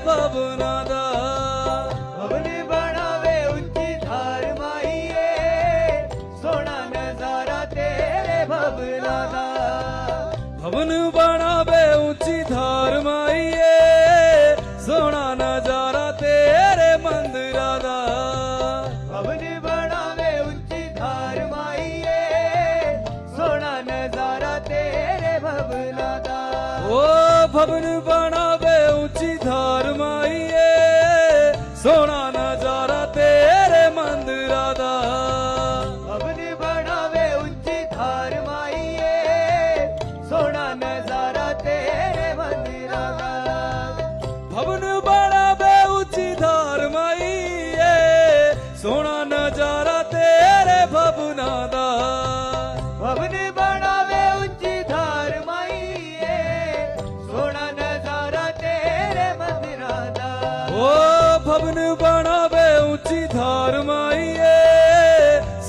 भवना दा भवन बनावे ऊंची धार माईए सोना नजारा तेरे भवना दा भवन बनावे ऊंची धार माईए सोना नजारा तेरे मंदिरा दा भवन बनावे ऊंची धार माईए सोना नजारा तेरे भवना दा ओ भवन बनावे ऊंची धार माईए सोना नजारा तेरे मंदिरा दा भवन बनावे ऊंची धार माईए सोना नजारा तेरे मंदिरा दा भवन बनावे ऊंची धार माईए सोना नजारा तेरे भवना दा भवन बनावे ऊंची धार माईए सोना नजारा तेरे मंदिरा दा ओ भवन बनावे ऊंची धार माईए